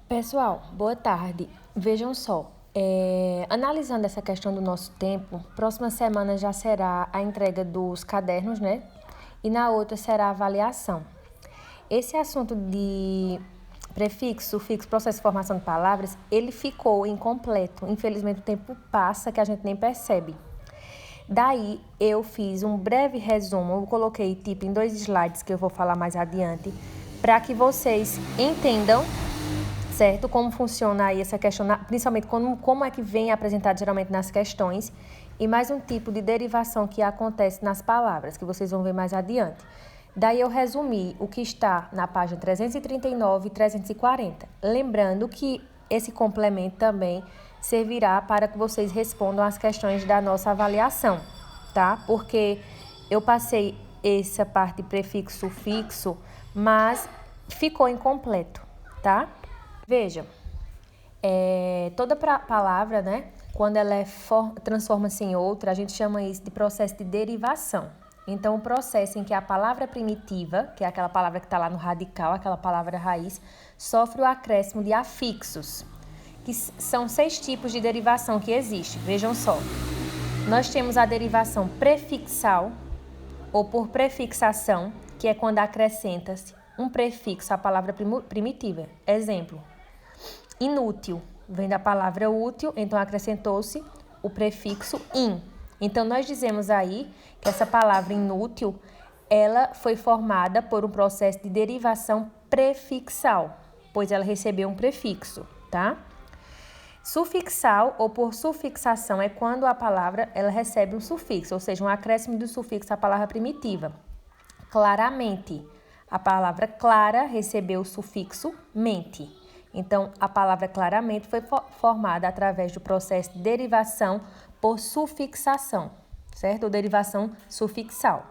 Pessoal, boa tarde. Vejam só, analisando essa questão do nosso tempo, próxima semana já será a entrega dos cadernos, né? E na outra será a avaliação. Esse assunto de prefixo, sufixo, processo de formação de palavras, ele ficou incompleto. Infelizmente, o tempo passa que a gente nem percebe. Daí, eu fiz um breve resumo, eu coloquei tipo em 2 slides que eu vou falar mais adiante, para que vocês entendam, certo? Como funciona aí essa questão, principalmente como é que vem apresentado geralmente nas questões, e mais um tipo de derivação que acontece nas palavras, que vocês vão ver mais adiante. Daí eu resumi o que está na página 339 e 340. Lembrando que esse complemento também servirá para que vocês respondam as questões da nossa avaliação, tá? Porque eu passei essa parte de prefixo, sufixo, mas ficou incompleto, tá? Veja, toda palavra, né, quando ela transforma-se em outra, a gente chama isso de processo de derivação. Então, o processo em que a palavra primitiva, que é aquela palavra que está lá no radical, aquela palavra raiz, sofre o acréscimo de afixos, que são 6 tipos de derivação que existem. Vejam só, nós temos a derivação prefixal, ou por prefixação, que é quando acrescenta-se um prefixo à palavra primitiva. Exemplo, inútil, vem da palavra útil, então acrescentou-se o prefixo in. Então, nós dizemos aí que essa palavra inútil, ela foi formada por um processo de derivação prefixal, pois ela recebeu um prefixo, tá? Sufixal ou por sufixação é quando a palavra ela recebe um sufixo, ou seja, um acréscimo do sufixo à palavra primitiva. Claramente, a palavra clara recebeu o sufixo mente. Então, a palavra claramente foi formada através do processo de derivação por sufixação, certo? Ou derivação sufixal.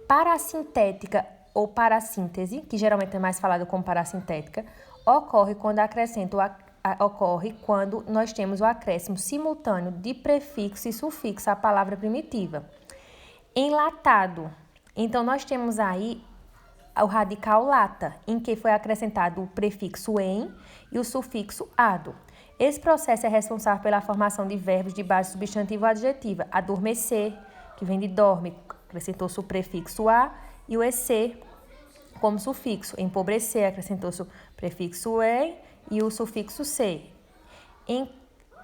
Parasintética ou parassíntese, que geralmente é mais falado como parasintética, ocorre quando nós temos o acréscimo simultâneo de prefixo e sufixo à palavra primitiva. Enlatado. Então, nós temos aí o radical lata, em que foi acrescentado o prefixo em e o sufixo ado. Esse processo é responsável pela formação de verbos de base substantiva ou adjetiva. Adormecer, que vem de dorme, acrescentou-se o prefixo a, e o ec como sufixo. Empobrecer, acrescentou-se o prefixo e e o sufixo c.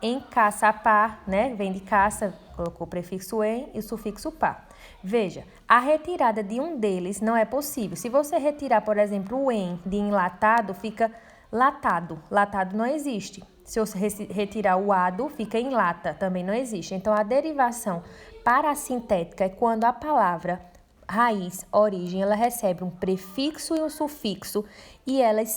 Encaçapar, né? Vem de caça, colocou o prefixo em e o sufixo pá. Veja, a retirada de um deles não é possível. Se você retirar, por exemplo, o em de enlatado, fica latado. Latado não existe. Se você retirar o ado, fica em lata, também não existe. Então, a derivação parasintética é quando a palavra raiz, origem, ela recebe um prefixo e um sufixo e eles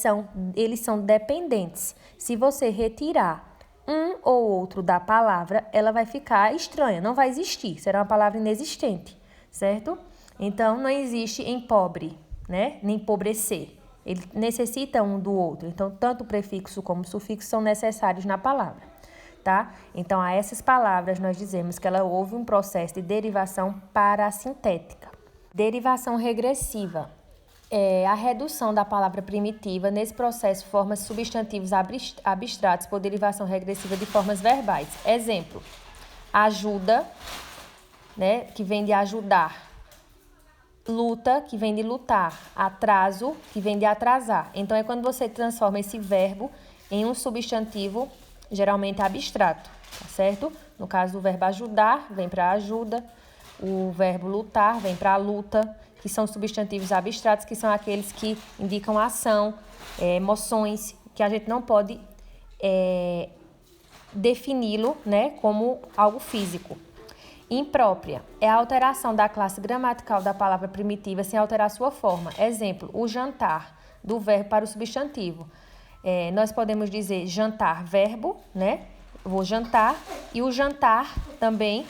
são dependentes. Se você retirar um ou outro da palavra, ela vai ficar estranha, não vai existir, será uma palavra inexistente, certo? Então, não existe empobre, né? Nem empobrecer. Ele necessita um do outro. Então, tanto o prefixo como o sufixo são necessários na palavra, tá? Então, a essas palavras nós dizemos que ela houve um processo de derivação parasintética. Derivação regressiva. A redução da palavra primitiva, nesse processo, forma substantivos abstratos por derivação regressiva de formas verbais. Exemplo, ajuda, né, que vem de ajudar. Luta, que vem de lutar. Atraso, que vem de atrasar. Então, é quando você transforma esse verbo em um substantivo, geralmente abstrato, tá certo? No caso do verbo ajudar, vem para ajuda. O verbo lutar vem para luta, que são substantivos abstratos, que são aqueles que indicam ação, emoções, que a gente não pode defini-lo, né, como algo físico. Imprópria é a alteração da classe gramatical da palavra primitiva sem alterar sua forma. Exemplo, o jantar, do verbo para o substantivo. Nós podemos dizer jantar, verbo, né? Vou jantar, e o jantar também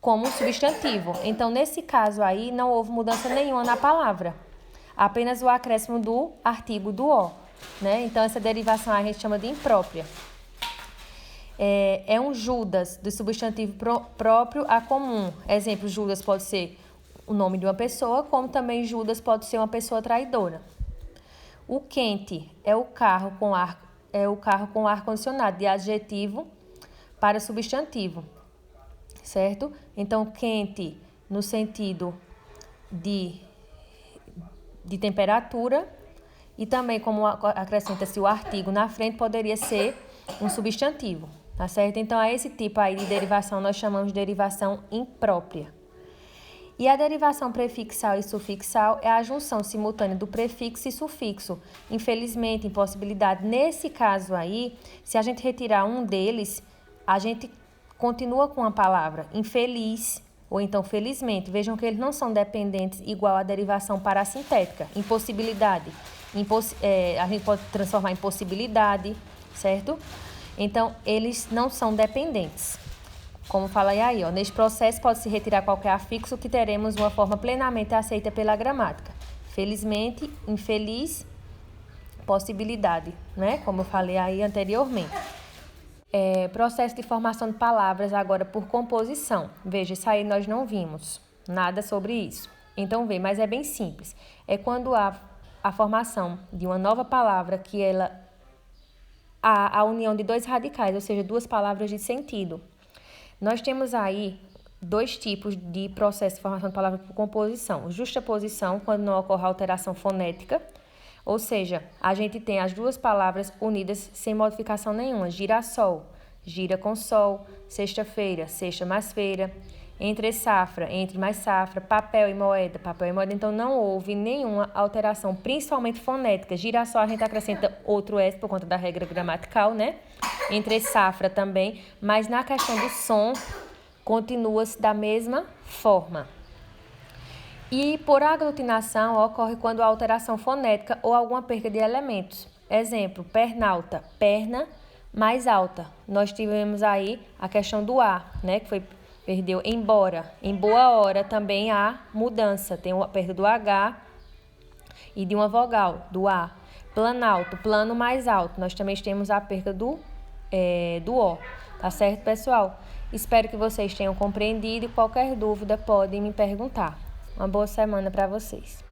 como substantivo. Então, nesse caso aí, não houve mudança nenhuma na palavra. Apenas o acréscimo do artigo do o, né? Então, essa derivação a gente chama de imprópria. É um Judas, do substantivo próprio a comum. Exemplo, Judas pode ser o nome de uma pessoa, como também Judas pode ser uma pessoa traidora. O quente é o carro com ar é o carro com ar-condicionado, de adjetivo para substantivo, certo? Então, quente no sentido de temperatura, e também, como acrescenta-se o artigo na frente, poderia ser um substantivo, tá certo? Então, a esse tipo aí de derivação nós chamamos de derivação imprópria. E a derivação prefixal e sufixal é a junção simultânea do prefixo e sufixo. Infelizmente, impossibilidade. Nesse caso aí, se a gente retirar um deles, a gente continua com a palavra infeliz ou então felizmente. Vejam que eles não são dependentes igual à derivação parassintética. Impossibilidade. A gente pode transformar em possibilidade, certo? Então, eles não são dependentes. Como falei aí, neste processo pode-se retirar qualquer afixo que teremos uma forma plenamente aceita pela gramática. Felizmente, infeliz, possibilidade, né? Como eu falei aí anteriormente. Processo de formação de palavras agora por composição. Veja, isso aí nós não vimos nada sobre isso. Então, mas é bem simples. É quando há a formação de uma nova palavra que há a união de dois radicais, ou seja, duas palavras de sentido. Nós temos aí dois tipos de processo de formação de palavra por composição. Justaposição, quando não ocorre alteração fonética, ou seja, a gente tem as duas palavras unidas sem modificação nenhuma. Girassol, gira com sol. Sexta-feira, sexta mais feira. Entre safra, entre mais safra. Papel e moeda, papel e moeda. Então, não houve nenhuma alteração, principalmente fonética. Girassol, a gente acrescenta outro S por conta da regra gramatical, né? Entre safra também, mas na questão do som, continua-se da mesma forma. E por aglutinação ocorre quando há alteração fonética ou alguma perda de elementos. Exemplo, pernalta, perna mais alta. Nós tivemos aí a questão do A, né, que perdeu embora. Em boa hora também há mudança, tem a perda do H e de uma vogal, do A. Planalto, plano mais alto. Nós também temos a perda do O. Tá certo, pessoal? Espero que vocês tenham compreendido e qualquer dúvida podem me perguntar. Uma boa semana para vocês.